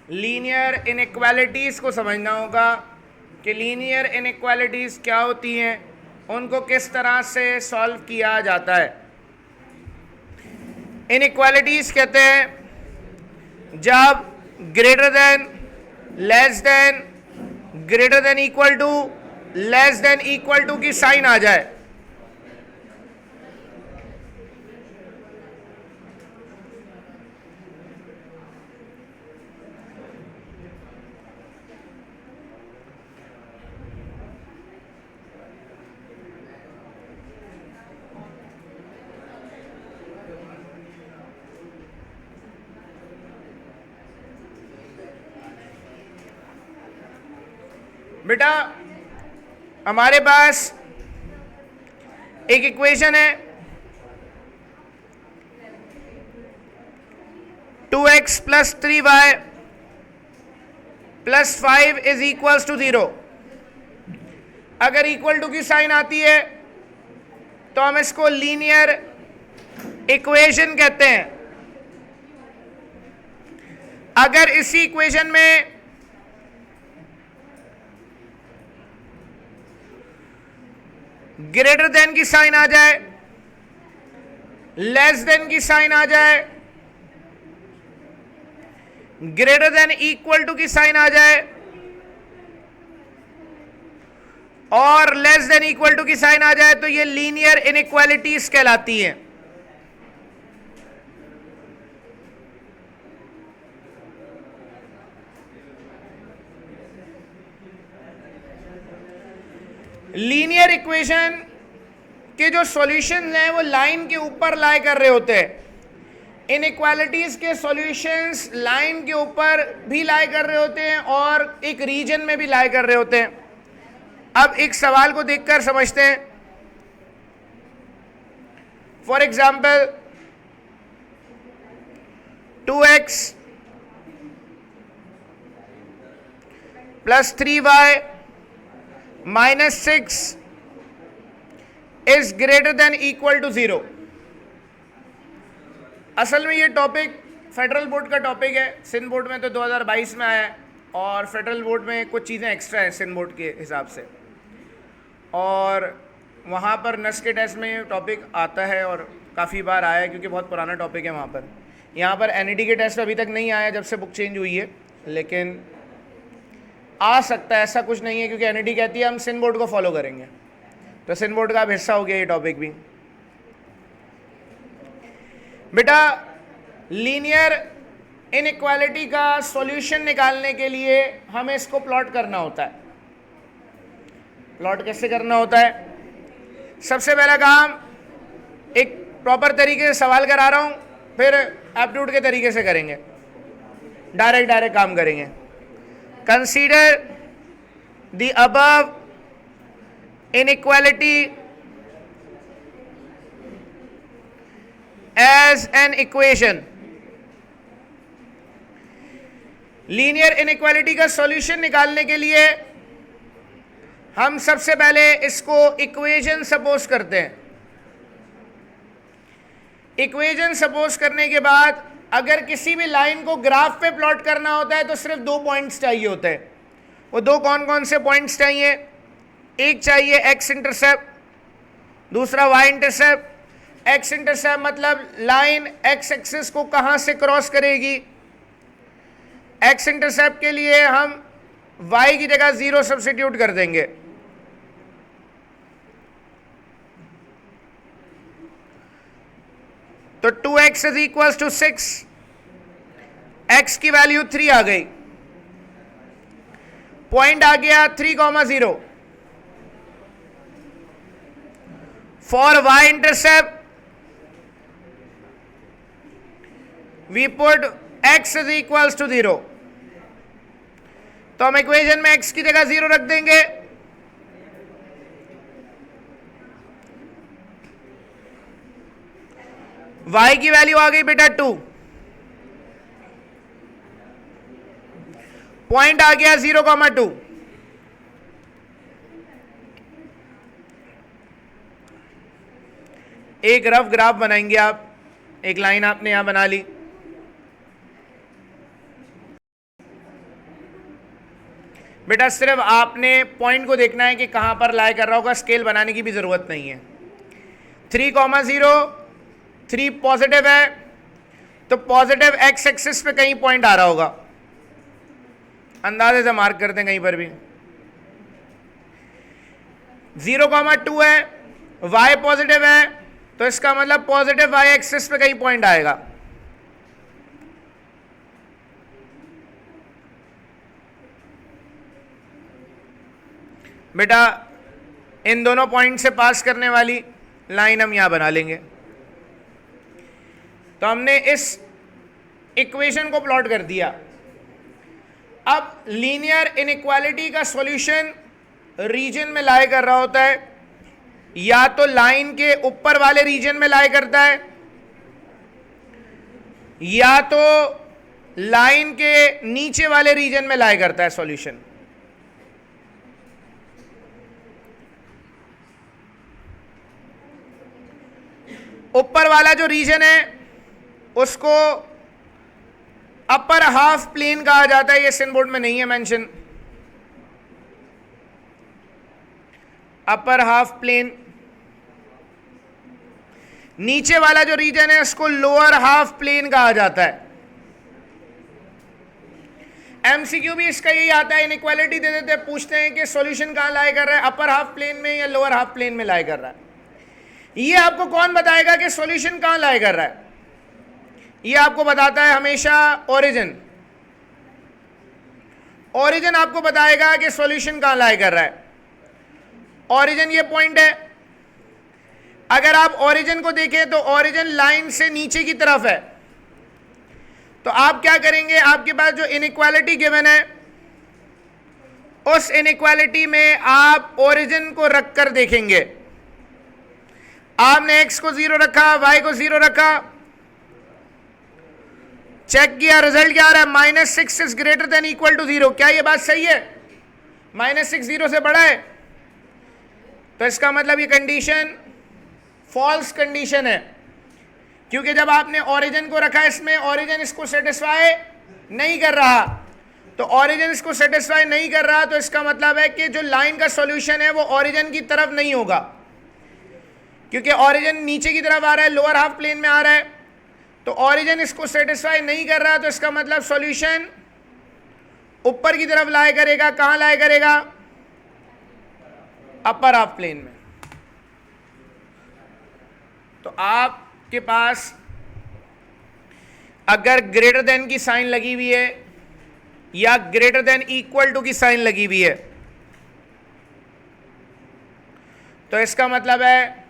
Linear inequalities को समझना होगा कि लीनियर इनइक्वालिटीज़ क्या होती हैं, उनको किस तरह से सॉल्व किया जाता है। इनइक्वालिटीज़ कहते हैं जब greater than, less than, greater than equal to, less than equal to की साइन आ जाए। बेटा हमारे पास एक इक्वेशन है 2x plus 3y plus 5 is equals to 0। अगर इक्वल टू की साइन आती है तो हम इसको लीनियर इक्वेशन कहते हैं। अगर इसी इक्वेशन में ग्रेटर देन की साइन आ जाए, लेस देन की साइन आ जाए, ग्रेटर देन इक्वल टू की साइन आ जाए और लेस देन इक्वल टू की साइन आ जाए, तो ये लीनियर इनइक्वालिटीज कहलाती हैं। लीनियर इक्वेशन के जो सॉल्यूशंस हैं वो लाइन के ऊपर लाई कर रहे होते हैं। इनइक्वालिटीज के सॉल्यूशंस लाइन के ऊपर भी लाई कर रहे होते हैं और एक रीजन में भी लाई कर रहे होते हैं। अब एक सवाल को देखकर समझते हैं। For example 2x plus 3y minus 6 is greater than equal to 0। असल में ये टॉपिक फेडरल बोर्ड का टॉपिक है। सिंध बोर्ड में तो 2022 में आया है और फेडरल बोर्ड में कुछ चीज़ें एक्स्ट्रा हैं सिंध बोर्ड के हिसाब से, और वहाँ पर नस के टेस्ट में ये टॉपिक आता है और काफ़ी बार आया है क्योंकि बहुत पुराना टॉपिक है वहाँ पर। यहाँ पर एनईटी के टेस्ट अभी तक नहीं आया जब से बुक चेंज हुई है, लेकिन आ सकता है, ऐसा कुछ नहीं है, क्योंकि एनईटी कहती है हम सिंध बोर्ड को फॉलो करेंगे, तो सिंध बोर्ड का अब हिस्सा हो गया ये टॉपिक भी। बेटा लीनियर इनइक्वालिटी का सॉल्यूशन निकालने के लिए हमें इसको प्लॉट करना होता है। प्लॉट कैसे करना होता है? सबसे पहला काम, एक प्रॉपर तरीके से सवाल करा रहा हूं, फिर एप्टीट्यूड के तरीके से करेंगे, डायरेक्ट काम करेंगे। Consider the above inequality as an equation. Linear inequality का सॉल्यूशन निकालने के लिए हम सबसे पहले इसको इक्वेशन सपोज करते हैं। इक्वेशन सपोज करने के बाद अगर किसी भी लाइन को ग्राफ पे प्लॉट करना होता है तो सिर्फ 2 पॉइंट्स चाहिए होते हैं। वो 2 कौन कौन से पॉइंट्स चाहिए? एक चाहिए एक्स इंटरसेप्ट, दूसरा वाई इंटरसेप्ट। एक्स इंटरसेप्ट मतलब लाइन एक्स एक्सिस को कहां से क्रॉस करेगी। एक्स इंटरसेप्ट के लिए हम y की जगह 0 सब्स्टिट्यूट कर देंगे। तो 2x is equal to 6, x की वैल्यू 3 आ गई, पॉइंट आ गया 3,0। For y intercept we put x is equal to 0, तो हम इक्वेशन में x की जगह 0 रख देंगे। y की वैल्यू आ गई बेटा 2, पॉइंट आ गया 0,2। एक रफ ग्राफ बनाएंगे आप, एक लाइन आपने यहां बना ली। बेटा सिर्फ आपने पॉइंट को देखना है कि कहां पर लाई कर रहा होगा, स्केल बनाने की भी जरूरत नहीं है। 3,0 3 पॉजिटिव है तो पॉजिटिव एक्स एक्सिस पे कहीं पॉइंट आ रहा होगा, अंदाजे से मार्क करते हैं कहीं पर भी। 0,2 है, y पॉजिटिव है तो इसका मतलब पॉजिटिव y एक्सिस पे कहीं पॉइंट आएगा। बेटा इन दोनों पॉइंट से पास करने वाली लाइन हम यहां बना लेंगे। तो हमने इस इक्वेशन को प्लॉट कर दिया। अब लीनियर इनइक्वालिटी का सॉल्यूशन रीजन में लाई कर रहा होता है, या तो लाइन के ऊपर वाले रीजन में लाई करता है या तो लाइन के नीचे वाले रीजन में लाई करता है सॉल्यूशन। ऊपर वाला जो रीजन है उसको अपर हाफ प्लेन कहा जाता है, ये सिन बोर्ड में नहीं है मेंशन। Upper half plane. नीचे वाला जो रीजन है उसको लोअर हाफ प्लेन कहा जाता है। एमसीक्यू भी इसका यही आता है, इनइक्वालिटी दे देते हैं, पूछते हैं कि सॉल्यूशन कहां लाई कर रहा है, अपर हाफ प्लेन में या लोअर हाफ प्लेन में लाई कर रहा है। ये आपको कौन बताएगा कि सॉल्यूशन कहां लाई कर रहा है? ये आपको बताता है हमेशा ओरिजिन। ओरिजिन आपको बताएगा कि सॉल्यूशन कहां लाई कर रहा है। ओरिजिन ये पॉइंट है। अगर आप ओरिजिन को देखें तो ओरिजिन लाइन से नीचे की तरफ है, तो आप क्या करेंगे, आपके पास जो इनइक्वालिटी गिवन है उस इनइक्वालिटी में आप ओरिजिन को रखकर देखेंगे। आपने x को 0 रखा, y को 0 रखा, चेक किया, रिजल्ट क्या आ रहा है, -6 is greater than equal to 0। क्या ये बात सही है? -6 0 से बड़ा है, तो इसका मतलब ये कंडीशन फॉल्स कंडीशन है, क्योंकि जब आपने ओरिजिन को रखा इसमें, ओरिजिन इसको सेटिस्फाई नहीं कर रहा। तो ओरिजिन इसको सेटिस्फाई नहीं कर रहा तो इसका मतलब है कि जो लाइन का सॉल्यूशन है वो ओरिजिन की तरफ नहीं होगा, क्योंकि ओरिजिन नीचे की तरफ आ रहा है, लोअर हाफ प्लेन में आ रहा है। तो ओरिजिन इसको सेटिस्फाई नहीं कर रहा तो इसका मतलब सॉल्यूशन ऊपर की तरफ लाया करेगा। कहां लाया करेगा? अपर हाफ प्लेन में। तो आपके पास अगर ग्रेटर देन की साइन लगी हुई है या ग्रेटर देन इक्वल टू की साइन लगी हुई है तो इसका मतलब है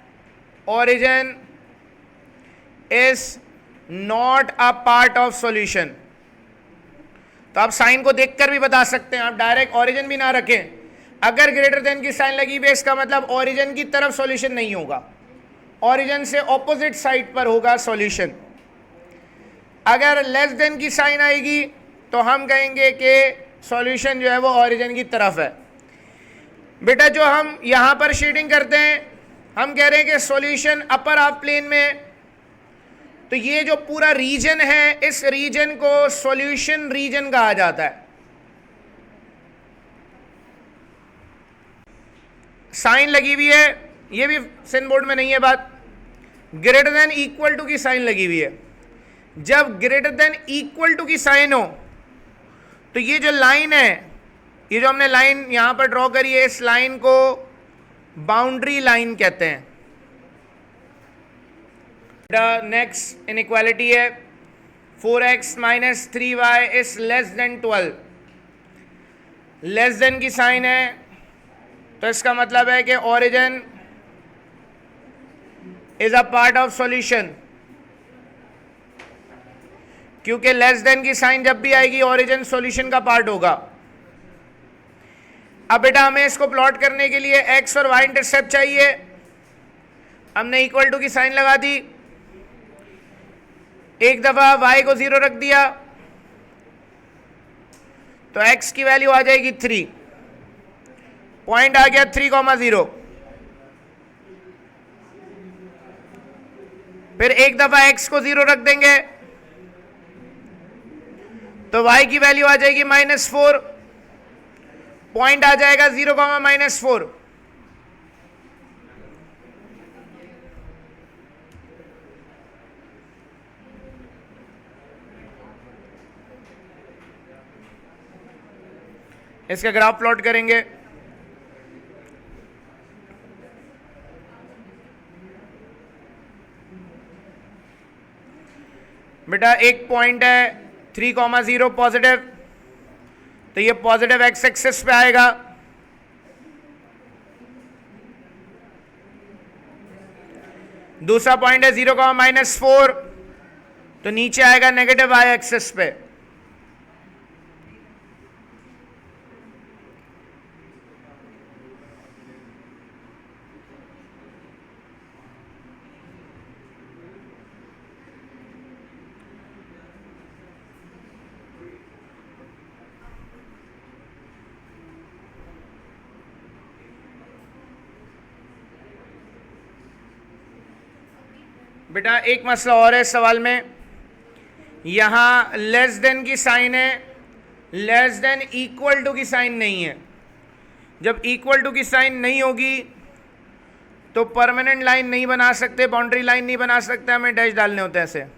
origin is not a part of solution। तो आप साइन को देखकर भी बता सकते हैं, आप डायरेक्ट ओरिजिन भी ना रखें। अगर ग्रेटर देन की साइन लगी हुई है इसका मतलब ओरिजिन की तरफ सॉल्यूशन नहीं होगा, ओरिजिन से ऑपोजिट साइड पर होगा सॉल्यूशन। अगर लेस देन की साइन आएगी तो हम कहेंगे कि सॉल्यूशन जो है वो ओरिजिन की तरफ है। बेटा जो हम यहां पर शेडिंग करते हैं, हम कह रहे हैं कि सॉल्यूशन अपर हाफ प्लेन में, तो ये जो पूरा रीजन है इस रीजन को सॉल्यूशन रीजन कहा जाता है। साइन लगी हुई है, ये भी सिन बोर्ड में नहीं है बात, ग्रेटर देन इक्वल टू की साइन लगी हुई है। जब ग्रेटर देन इक्वल टू की साइन हो तो ये जो लाइन है, ये जो हमने लाइन यहां पर ड्रॉ करी है, इस लाइन को बाउंड्री लाइन कहते हैं। नेक्स्ट इनइक्वालिटी है 4x - 3y is less then 12। Less than की साइन है तो इसका मतलब है कि origin is a part of solution, क्योंकि लेस देन की साइन जब भी आएगी ओरिजिन सॉल्यूशन का पार्ट होगा। अब बेटा हमें इसको प्लॉट करने के लिए x और y इंटरसेप्ट चाहिए। हमने इक्वल टू की साइन लगा दी, एक दफा y को 0 रख दिया तो x की वैल्यू आ जाएगी 3, पॉइंट आ गया 3,0। फिर एक दफा x को 0 रख देंगे तो y की वैल्यू आ जाएगी -4, पॉइंट आ जाएगा 0,-4। इसका ग्राफ प्लॉट करेंगे। बेटा एक पॉइंट है 3,0 पॉजिटिव, तो ये पॉजिटिव एक्स एक्सिस पे आएगा। दूसरा पॉइंट है 0,-4, तो नीचे आएगा नेगेटिव वाई एक्सिस पे। बेटा एक मसला और है इस सवाल में, यहां लेस देन की साइन है, लेस देन इक्वल टू की साइन नहीं है। जब इक्वल टू की साइन नहीं होगी तो परमानेंट लाइन नहीं बना सकते, बाउंड्री लाइन नहीं बना सकते, हमें डैश डालने होते हैं ऐसे।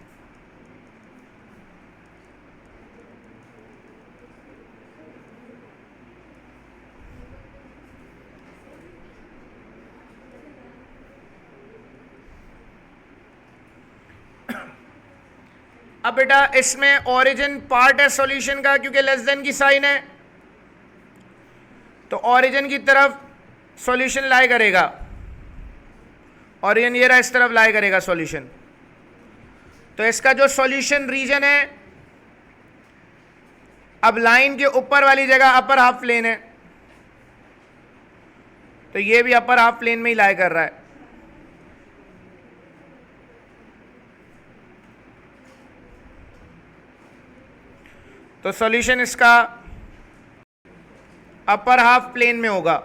अब बेटा इसमें ओरिजिन पार्ट है सॉल्यूशन का, क्योंकि लेस देन की साइन है तो ओरिजिन की तरफ सॉल्यूशन लाई करेगा। ओरिजिन ये रहा, इस तरफ लाई करेगा सॉल्यूशन। तो इसका जो सॉल्यूशन रीजन है, अब लाइन के ऊपर वाली जगह अपर हाफ प्लेन है, तो ये भी अपर हाफ प्लेन में ही लाई कर रहा है। तो सॉल्यूशन इसका अपर हाफ प्लेन में होगा।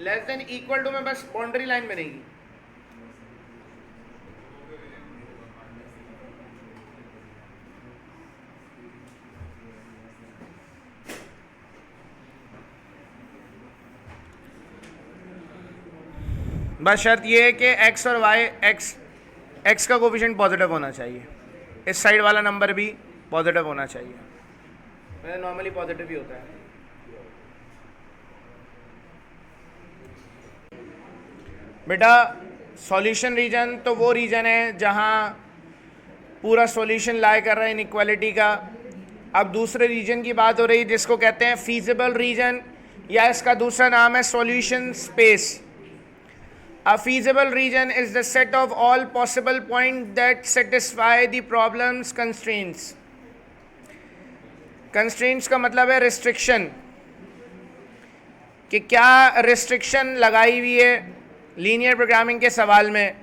लेस देन इक्वल टू में बस बाउंड्री लाइन बनेगी। बस शर्त ये है कि x और y, x का कोफिशिएंट पॉजिटिव होना चाहिए, इस साइड वाला नंबर भी पॉजिटिव होना चाहिए। वैसे नॉर्मली पॉजिटिव ही होता है। बेटा सॉल्यूशन रीजन तो वो रीजन है जहां पूरा सॉल्यूशन लाई कर रहा है इनइक्वालिटी का। अब दूसरे रीजन की बात हो रही है जिसको कहते हैं फीजिबल रीजन, या इसका दूसरा नाम है solution space. A feasible region is the set of all possible points that satisfy the problem's constraints. Constraints का मतलब है restriction, कि क्या restriction लगाई हुई है लीनियर प्रोग्रामिंग के सवाल में।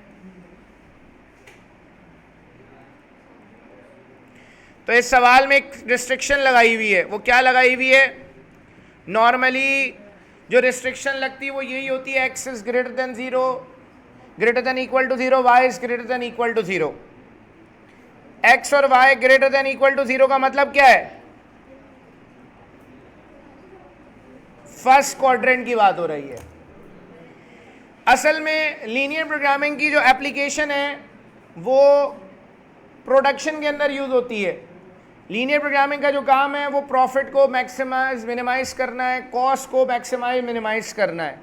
तो इस सवाल में एक restriction लगाई हुई है, वो क्या लगाई हुई है? नॉर्मली जो रिस्ट्रिक्शन लगती है वो यही होती है, x is greater than 0, greater than equal to 0, y is greater than equal to 0। x और y greater than equal to 0 का मतलब क्या है? फर्स्ट क्वाड्रेंट की बात हो रही है। असल में लीनियर प्रोग्रामिंग की जो एप्लीकेशन है वो प्रोडक्शन के अंदर यूज होती है। लीनियर प्रोग्रामिंग का जो काम है वो प्रॉफिट को मैक्सिमाइज मिनिमाइज करना है, कॉस्ट को मैक्सिमाइज मिनिमाइज करना है।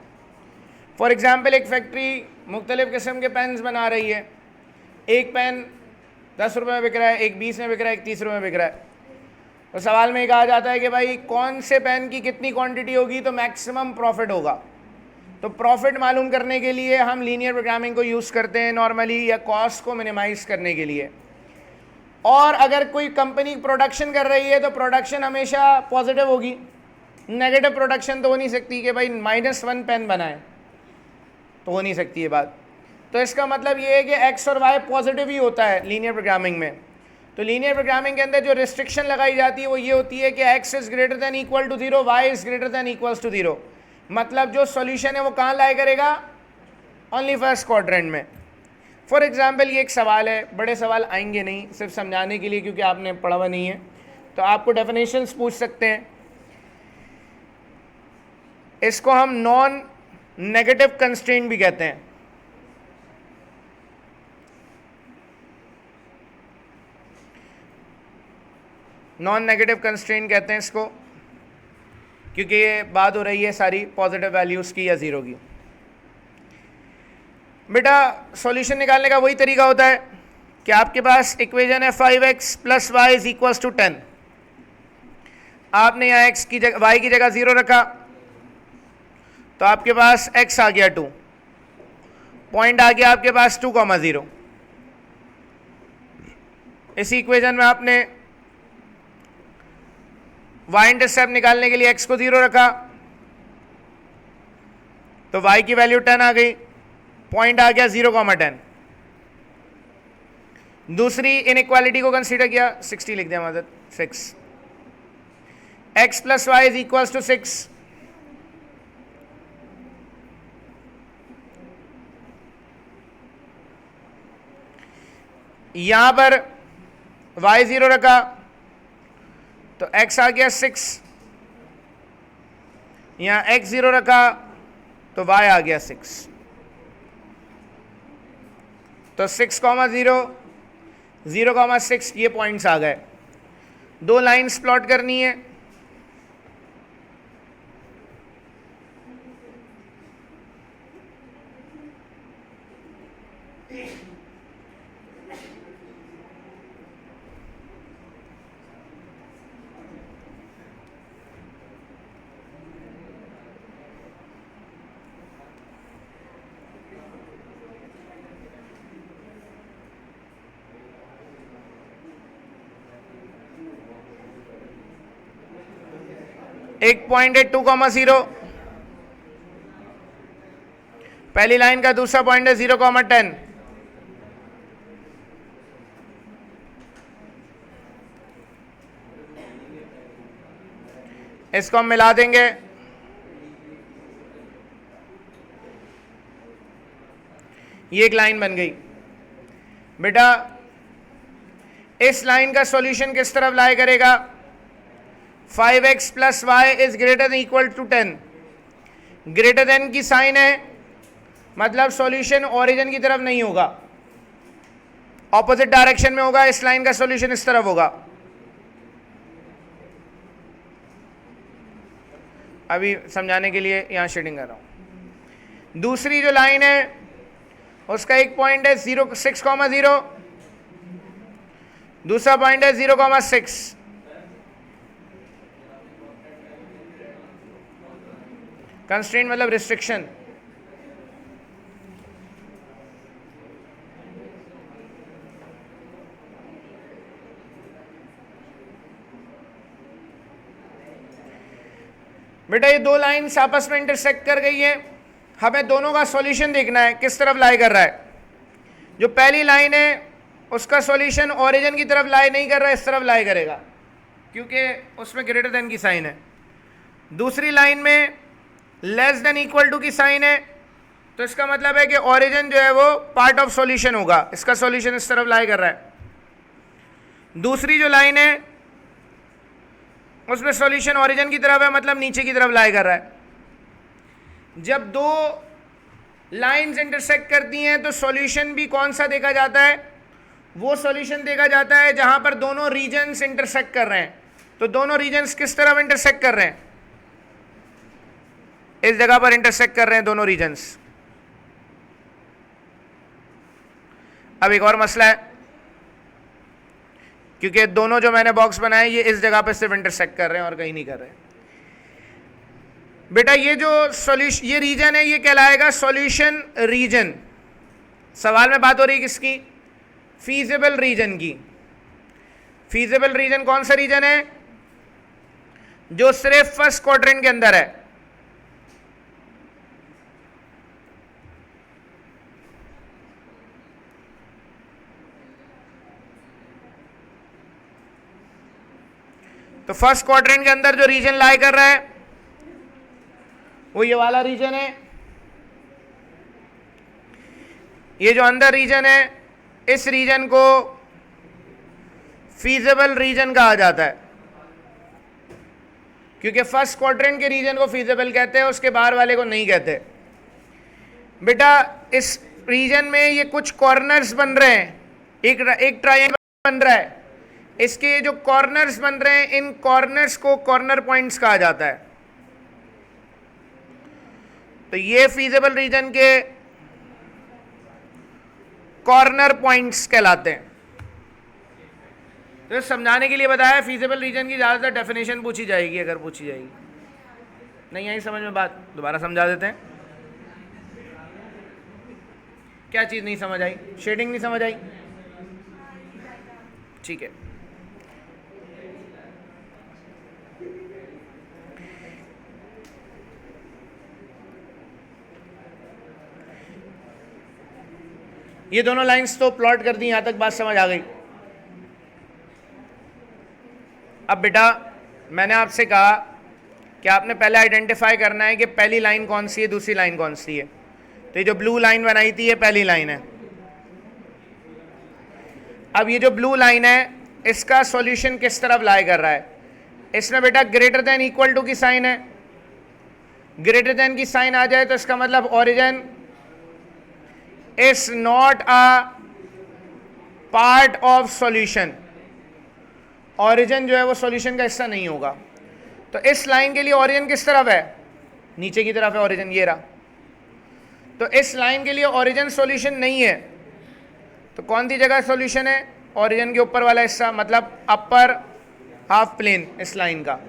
फॉर एग्जांपल एक फैक्ट्री मुख्तलिफ किस्म के पेन्स बना रही है, एक पेन 10 रुपये में बिक रहा है, एक 20 में बिक रहा है, एक 30 रुपये में बिक रहा है। तो सवाल में कहा जाता है कि भाई कौन से पेन की कितनी क्वांटिटी होगी तो मैक्सिमम प्रॉफिट होगा। तो प्रॉफिट मालूम करने के लिए हम लीनियर प्रोग्रामिंग को यूज़ करते हैं नॉर्मली, या कॉस्ट को मिनिमाइज करने के लिए। और अगर कोई कंपनी प्रोडक्शन कर रही है तो प्रोडक्शन हमेशा पॉजिटिव होगी, नेगेटिव प्रोडक्शन तो हो नहीं सकती कि भाई -1 पेन बनाए, तो हो नहीं सकती ये बात। तो इसका मतलब ये है कि x और y पॉजिटिव ही होता है लीनियर प्रोग्रामिंग में। तो लीनियर प्रोग्रामिंग के अंदर जो रिस्ट्रिक्शन लगाई जाती है वो ये होती है कि x is greater than equal to 0, y is greater than equals to 0। मतलब जो सॉल्यूशन है वो कहाँ लाई करेगा, ओनली फर्स्ट क्वाड्रेंट में। फॉर एग्जाम्पल ये एक सवाल है, बड़े सवाल आएंगे नहीं, सिर्फ समझाने के लिए क्योंकि आपने पढ़ा हुआ नहीं है, तो आपको डेफिनेशंस पूछ सकते हैं। इसको हम नॉन नेगेटिव कंस्ट्रेंट भी कहते हैं। नॉन नेगेटिव कंस्ट्रेंट कहते हैं इसको, क्योंकि ये बात हो रही है सारी पॉजिटिव वैल्यूज़ की या ज़ीरो की। बेटा सॉल्यूशन निकालने का वही तरीका होता है कि आपके पास इक्वेशन है 5x plus y is equals to 10। आपने यहाँ x की जगह y की जगह 0 रखा, तो आपके पास x आ गया 2, पॉइंट आ गया आपके पास 2,0। इसी इक्वेशन में आपने y इंटरसेप्ट निकालने के लिए x को 0 रखा, तो y की वैल्यू 10 आ गई, पॉइंट आ गया 0,10। दूसरी इनइक्वालिटी को कंसीडर किया, 60 लिख दिया मदद, 6, x plus y is equals to 6। यहां पर y 0 रखा तो x आ गया 6, यहां x 0 रखा तो y आ गया 6। तो 6,0, 0,6 ये पॉइंट्स आ गए। दो लाइंस प्लॉट करनी है, एक पॉइंट है 2,0, पहली लाइन का दूसरा पॉइंट है 0,10। इसको हम मिला देंगे, ये एक लाइन बन गई। बेटा इस लाइन का सॉल्यूशन किस तरफ लाई करेगा, 5x plus y is greater than equal to 10। Greater than की साइन है, मतलब सॉल्यूशन ओरिजिन की तरफ नहीं होगा, ऑपोजिट डायरेक्शन में होगा। इस लाइन का सॉल्यूशन इस तरफ होगा। अभी समझाने के लिए यहां शेडिंग कर रहा हूं। दूसरी जो लाइन है उसका एक पॉइंट है 6,0, दूसरा पॉइंट है 0,6। कंस्ट्रेंट मतलब रिस्ट्रिक्शन। बेटा ये दो लाइंस आपस में इंटरसेक्ट कर गई है, हमें दोनों का सॉल्यूशन देखना है किस तरफ लाई कर रहा है। जो पहली लाइन है उसका सॉल्यूशन ओरिजिन की तरफ लाई नहीं कर रहा है, इस तरफ लाई करेगा क्योंकि उसमें ग्रेटर देन की साइन है। दूसरी लाइन में लेस देन इक्वल टू की साइन है, तो इसका मतलब है कि ओरिजिन जो है वो पार्ट ऑफ सॉल्यूशन होगा, इसका सॉल्यूशन इस तरफ लाई कर रहा है। दूसरी जो लाइन है उसमें सॉल्यूशन ओरिजिन की तरफ है, मतलब नीचे की तरफ लाई कर रहा है। जब दो लाइंस इंटरसेक्ट करती हैं तो सॉल्यूशन भी कौन सा देखा जाता है, वो सॉल्यूशन देखा जाता है जहां पर दोनों रीजन्स इंटरसेक्ट कर रहे हैं। तो दोनों रीजन्स किस तरफ इंटरसेक्ट कर रहे हैं, इस जगह पर इंटरसेक्ट कर रहे हैं दोनों रीजन्स। अब एक और मसला है, क्योंकि दोनों जो मैंने बॉक्स बनाए ये इस जगह पर सिर्फ इंटरसेक्ट कर रहे हैं और कहीं नहीं कर रहे। बेटा ये जो सॉल्यूशन, ये रीजन है, ये कहलाएगा सॉल्यूशन रीजन। सवाल में बात हो रही है किसकी, फीजिबल रीजन की। फीजिबल रीजन कौन सा रीजन है, जो सिर्फ फर्स्ट क्वाड्रेंट के अंदर है। तो फर्स्ट क्वाड्रेंट के अंदर जो रीजन लाई कर रहा है वो ये वाला रीजन है। ये जो अंदर रीजन है, इस रीजन को फीजिबल रीजन कहा जाता है, क्योंकि फर्स्ट क्वाड्रेंट के रीजन को फीजिबल कहते हैं, उसके बाहर वाले को नहीं कहते। बेटा इस रीजन में ये कुछ कॉर्नर्स बन रहे हैं, एक ट्रायंगल बन रहा है, इसके जो कॉर्नर्स बन रहे हैं, इन कॉर्नर्स को कॉर्नर पॉइंट्स कहा जाता है। तो ये फीजिबल रीजन के कॉर्नर पॉइंट्स कहलाते हैं। तो समझाने के लिए बताया, फीजिबल रीजन की ज़्यादातर डेफिनेशन पूछी जाएगी, अगर पूछी जाएगी। नहीं आई समझ में बात, दोबारा समझा देते हैं। क्या चीज़ नहीं समझ आई? शेडिंग नहीं समझ आई? ठीक है। ये दोनों लाइंस तो प्लॉट कर दी, यहां तक बात समझ आ गई। अब बेटा मैंने आपसे कहा कि आपने पहले आइडेंटिफाई करना है कि पहली लाइन कौन सी है, दूसरी लाइन कौन सी है। तो ये जो ब्लू लाइन बनाई थी ये पहली लाइन है। अब ये जो ब्लू लाइन है इसका सॉल्यूशन किस तरफ लाई कर रहा है? इसमें बेटा ग्रेटर देन इक्वल टू की साइन है। ग्रेटर देन की साइन आ जाए तो इसका मतलब origin is not a part of solution. Origin जो है वो सॉल्यूशन का हिस्सा नहीं होगा। तो इस लाइन के लिए ओरिजिन किस तरफ है? नीचे की तरफ है ओरिजिन, ये रहा। तो इस लाइन के लिए ओरिजिन सॉल्यूशन नहीं है। तो कौन सी जगह सॉल्यूशन है? ओरिजिन के ऊपर वाला हिस्सा, मतलब अपर हाफ प्लेन इस लाइन का।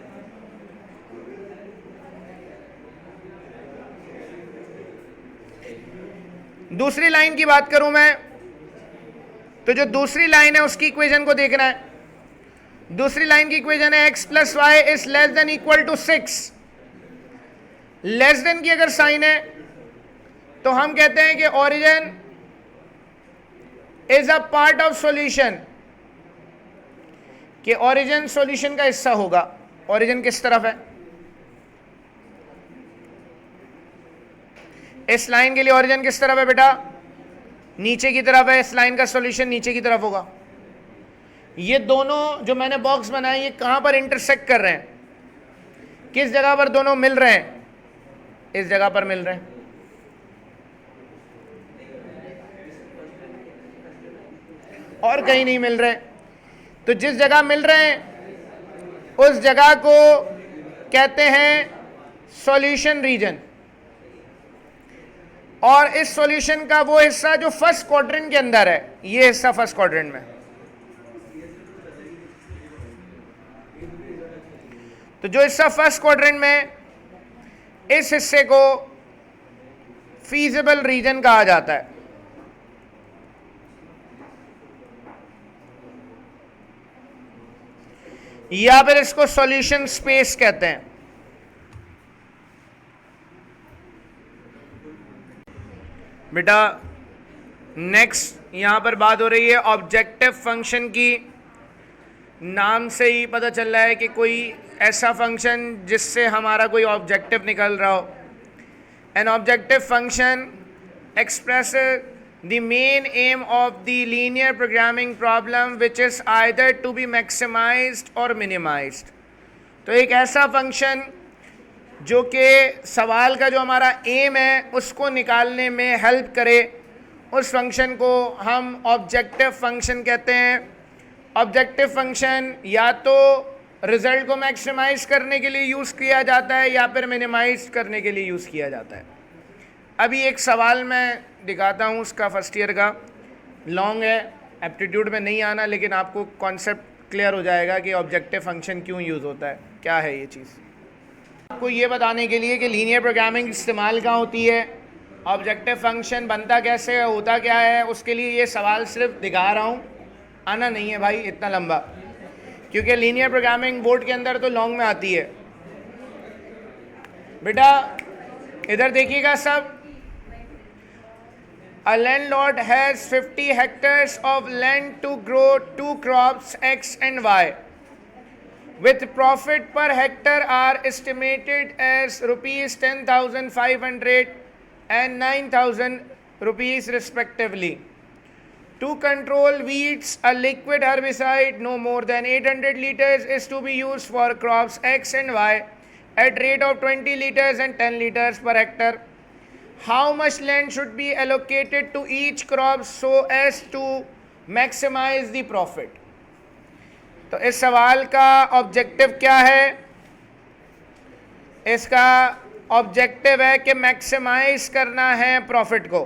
दूसरी लाइन की बात करूं मैं, तो जो दूसरी लाइन है उसकी इक्वेशन को देखना है। दूसरी लाइन की इक्वेशन है x plus y is less than equal to 6। Less than की अगर साइन है तो हम कहते हैं कि origin is a part of solution, कि ओरिजिन सॉल्यूशन का हिस्सा होगा। ओरिजिन किस तरफ है? इस लाइन के लिए ओरिजिन किस तरफ है बेटा? नीचे की तरफ है। इस लाइन का सॉल्यूशन नीचे की तरफ होगा। ये दोनों जो मैंने बॉक्स बनाए ये कहां पर इंटरसेक्ट कर रहे हैं? किस जगह पर दोनों मिल रहे हैं? इस जगह पर मिल रहे हैं। और कहीं नहीं मिल रहे। तो जिस जगह मिल रहे हैं उस जगह को कहते हैं सॉल्यूशन रीजन। और इस सॉल्यूशन का वो हिस्सा जो फर्स्ट क्वाड्रेंट के अंदर है, ये हिस्सा फर्स्ट क्वाड्रेंट में। तो जो हिस्सा फर्स्ट क्वाड्रेंट में, इस हिस्से को फीजिबल रीजन कहा जाता है। या फिर इसको सॉल्यूशन स्पेस कहते हैं। बेटा नेक्स्ट यहां पर बात हो रही है ऑब्जेक्टिव फंक्शन की। नाम से ही पता चल रहा है कि कोई ऐसा फंक्शन जिससे हमारा कोई ऑब्जेक्टिव निकल रहा हो। An objective function expresses the main aim of the linear programming problem which is either to be maximized or minimized। तो एक ऐसा फंक्शन जो कि सवाल का जो हमारा एम है उसको निकालने में हेल्प करे, उस फंक्शन को हम ऑब्जेक्टिव फंक्शन कहते हैं। ऑब्जेक्टिव फंक्शन या तो रिजल्ट को मैक्सिमाइज करने के लिए यूज़ किया जाता है या फिर मिनिमाइज करने के लिए यूज़ किया जाता है। अभी एक सवाल मैं दिखाता हूँ, उसका फर्स्ट ईयर का लॉन्ग है, एप्टीट्यूड में नहीं आना, लेकिन आपको कॉन्सेप्ट क्लियर हो जाएगा कि ऑब्जेक्टिव फंक्शन क्यों यूज़ होता है, क्या है ये चीज़। आपको ये बताने के लिए कि लीनियर प्रोग्रामिंग इस्तेमाल कहाँ होती है, ऑब्जेक्टिव फंक्शन बनता कैसे है, होता क्या है, उसके लिए ये सवाल सिर्फ दिखा रहा हूँ। आना नहीं है भाई इतना लंबा, क्योंकि लीनियर प्रोग्रामिंग बोर्ड के अंदर तो लॉन्ग में आती है। बेटा इधर देखिएगा सब। A landlord has 50 hectares of land to grow 2 crops X and Y. with profit per hectare are estimated as rupees 10,500 and 9,000 rupees respectively. To control weeds, a liquid herbicide no more than 800 liters is to be used for crops X and Y at rate of 20 liters and 10 liters per hectare. How much land should be allocated to each crop so as to maximize the profit? तो इस सवाल का objective क्या है? इसका objective है कि maximise करना है प्रॉफिट को।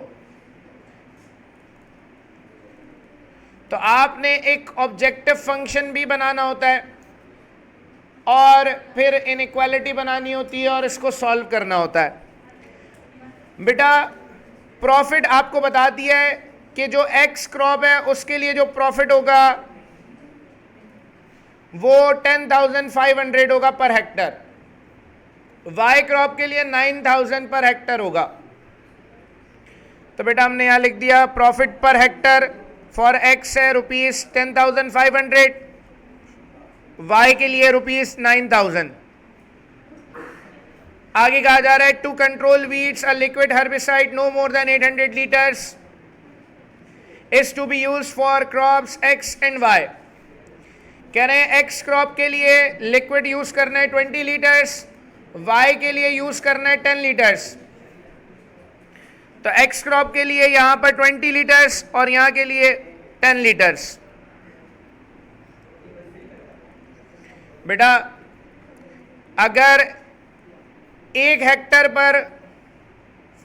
तो आपने एक ऑब्जेक्टिव फंक्शन भी बनाना होता है और फिर इनइक्वालिटी बनानी होती है और इसको सॉल्व करना होता है। बेटा प्रॉफिट आपको बता दिया है कि जो एक्स क्रॉप है उसके लिए जो प्रॉफिट होगा वो 10,500 होगा पर हेक्टर, वाई क्रॉप के लिए 9,000 पर हेक्टर होगा। तो बेटा हमने यहां लिख दिया profit per hectare for x है रुपीज 10,500, वाई के लिए रुपीज 9,000। आगे कहा जा रहा है to control weeds a liquid herbicide no more than 800 litres is to be used for crops x and y. कह रहे हैं एक्स क्रॉप के लिए लिक्विड यूज करना है 20 लीटर्स, वाई के लिए यूज करना है 10 लीटर्स। तो एक्स क्रॉप के लिए यहां पर 20 लीटर्स और यहां के लिए 10 लीटर्स। बेटा अगर 1 हेक्टर पर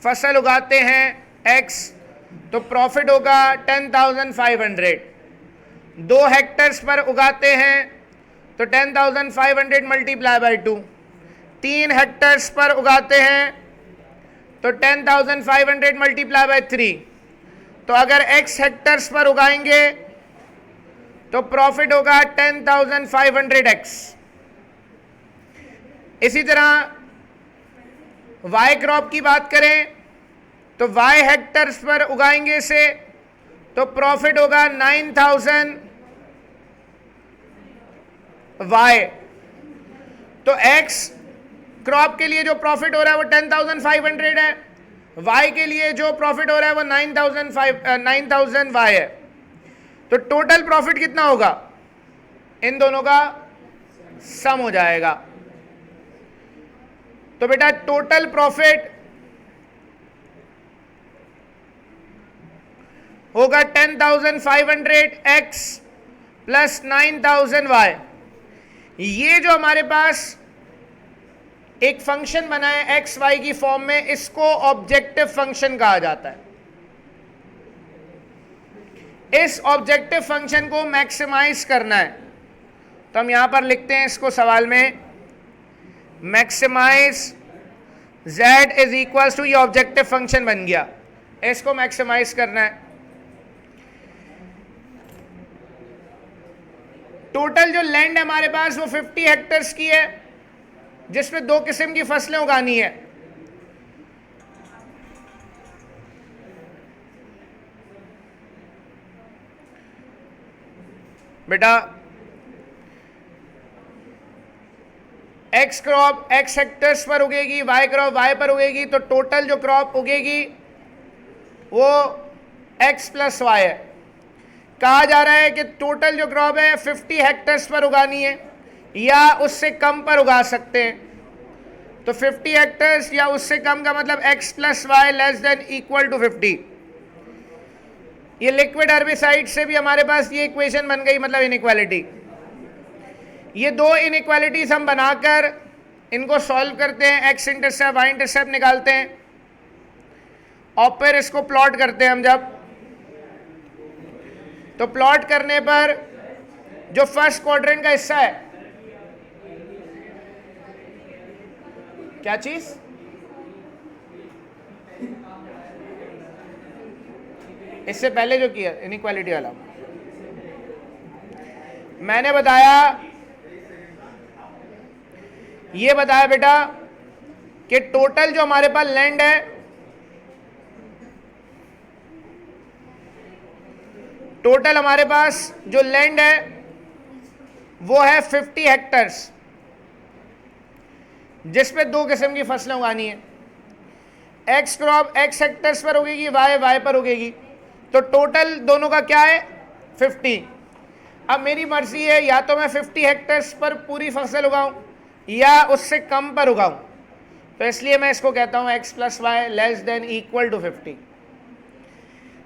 फसल उगाते हैं एक्स तो प्रॉफिट होगा 10,500। 2 हेक्टर्स पर उगाते हैं तो 10,500 मल्टीप्लाई बाई 2। 3 हेक्टर्स पर उगाते हैं तो 10,500 मल्टीप्लाई बाई 3। तो अगर x हेक्टर्स पर उगाएंगे तो प्रॉफिट होगा 10,500x। इसी तरह y क्रॉप की बात करें तो y हेक्टर्स पर उगाएंगे से तो प्रॉफिट होगा 9,000 y। तो x क्रॉप के लिए जो प्रॉफिट हो रहा है वो 10,500 है, y के लिए जो प्रॉफिट हो रहा है वो 9,000 y है। तो टोटल प्रॉफिट कितना होगा? इन दोनों का सम हो जाएगा। तो बेटा टोटल प्रॉफिट होगा 10,500x प्लस 9,000y। ये जो हमारे पास एक फंक्शन बना है एक्स वाई की फॉर्म में, इसको ऑब्जेक्टिव फंक्शन कहा जाता है। इस ऑब्जेक्टिव फंक्शन को मैक्सिमाइज करना है तो हम यहां पर लिखते हैं इसको सवाल में maximise z is equal to, ये ऑब्जेक्टिव फंक्शन बन गया, इसको मैक्सिमाइज करना है। टोटल जो लैंड है हमारे पास वो 50 हेक्टर्स की है जिसमें 2 किस्म की फसलें उगानी है। बेटा एक्स क्रॉप एक्स हेक्टर्स पर उगेगी, वाई क्रॉप वाई पर उगेगी, तो टोटल जो क्रॉप उगेगी वो एक्स प्लस वाई है। कहा जा रहा है कि टोटल जो क्रॉप है 50 हेक्टर्स पर उगानी है या उससे कम पर उगा सकते हैं। तो 50 हेक्टर्स या उससे कम का मतलब x plus y less than equal to 50। ये लिक्विड हर्बिसाइड से भी हमारे पास ये इक्वेशन बन गई, मतलब इनइक्वालिटी। ये 2 इनइक्वालिटीज हम बनाकर इनको सॉल्व करते हैं, x इंटरसेप्ट वाई इंटरसेप्ट निकालते हैं और फिर इसको प्लॉट करते हैं हम। जब तो प्लॉट करने पर जो फर्स्ट क्वाड्रेंट का हिस्सा है, क्या चीज, इससे पहले जो किया इनइक्वालिटी वाला मैंने बताया, ये बताया बेटा कि टोटल जो हमारे पास लैंड है टोटल हमारे पास जो लैंड है वो है 50 हेक्टर्स, जिस पे 2 किस्म की फसलें उगानी है। एक्स क्रॉप एक्स हेक्टर्स पर उगेगी, वाई पर उगेगी, तो टोटल दोनों का क्या है 50। अब मेरी मर्जी है या तो मैं 50 हेक्टर्स पर पूरी फसल उगाऊं या उससे कम पर उगाऊं, तो इसलिए मैं इसको कहता हूं x + y less than equal to 50।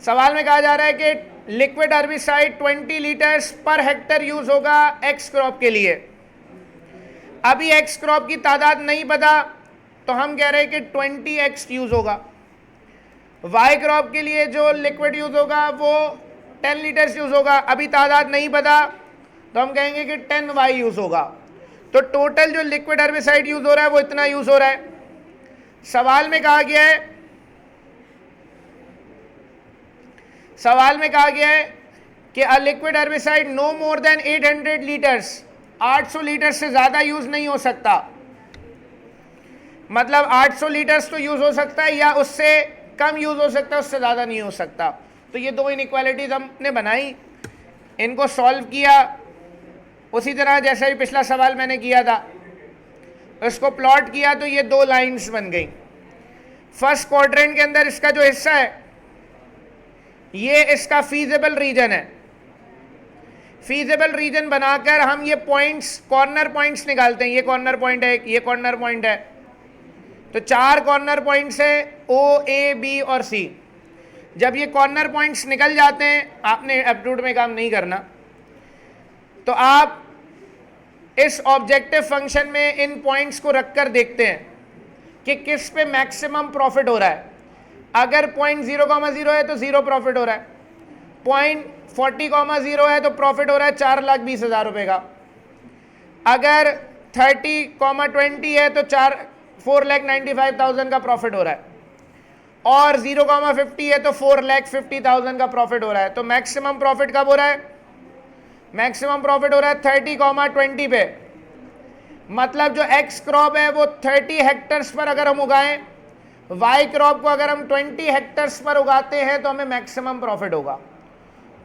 सवाल में कहा जा रहा है कि liquid herbicide 20 litres per hectare use होगा एक्स क्रॉप के लिए। अभी एक्स क्रॉप की तादाद नहीं पता, तो हम कह रहे हैं कि 20x यूज होगा। वाई क्रॉप के लिए जो लिक्विड यूज होगा वो 10 लीटर्स यूज होगा, अभी तादाद नहीं पता, तो हम कहेंगे कि 10y यूज होगा। तो टोटल जो लिक्विड हर्बिसाइड यूज हो रहा है वो इतना यूज हो रहा है। सवाल में कहा गया है कि a liquid herbicide no more than 800 litres, 800 litre से ज्यादा यूज नहीं हो सकता। मतलब 800 लीटर्स तो यूज हो सकता है या उससे कम यूज हो सकता है, उससे ज्यादा नहीं हो सकता। तो ये 2 इनइक्वालिटीज हमने बनाई, इनको सॉल्व किया उसी तरह जैसे भी पिछला सवाल मैंने किया था, इसको प्लॉट किया तो ये 2 लाइंस बन गई। फर्स्ट क्वाड्रेंट के अंदर इसका जो हिस्सा है ये इसका फीजिबल रीजन है। फीजिबल रीजन बनाकर हम ये पॉइंट्स, कॉर्नर पॉइंट्स निकालते हैं। ये कॉर्नर पॉइंट है, ये कॉर्नर पॉइंट है, तो 4 कॉर्नर पॉइंट्स है O, A, B और C। जब ये कॉर्नर पॉइंट्स निकल जाते हैं, आपने एप्टीट्यूड में काम नहीं करना, तो आप इस ऑब्जेक्टिव फंक्शन में इन पॉइंट्स को रखकर देखते हैं कि किस पे मैक्सिमम प्रॉफिट हो रहा है। अगर पॉइंट 0,0 है तो 0 प्रॉफिट हो रहा है, पॉइंट 40,0 है तो प्रॉफिट हो रहा है 4,20,000 रुपए का। अगर 30,20 है तो 4,95,000 का प्रॉफिट हो रहा है, और 0,50 है तो 4,50,000 का प्रॉफिट हो रहा है। तो मैक्सिमम प्रॉफिट कब हो रहा है? मैक्सिमम प्रॉफिट हो रहा है 30,20 पे। मतलब जो एक्स क्रॉप है वो 30 हेक्टर्स पर अगर हम उगाएं, वाई क्रॉप को अगर हम 20 हेक्टर्स पर उगाते हैं तो हमें मैक्सिमम प्रॉफिट होगा।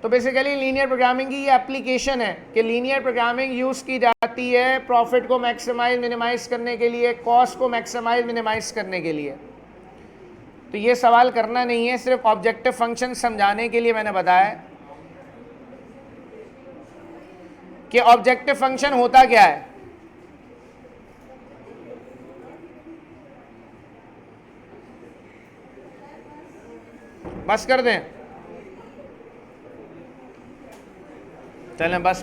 तो बेसिकली लीनियर प्रोग्रामिंग की ये एप्लीकेशन है कि लीनियर प्रोग्रामिंग यूज की जाती है प्रॉफिट को मैक्सिमाइज मिनिमाइज करने के लिए, कॉस्ट को मैक्सिमाइज मिनिमाइज करने के लिए। तो ये सवाल करना नहीं है, सिर्फ ऑब्जेक्टिव फंक्शन समझाने के लिए मैंने बताया कि ऑब्जेक्टिव फंक्शन होता क्या है। बस कर दें, चलें बस कर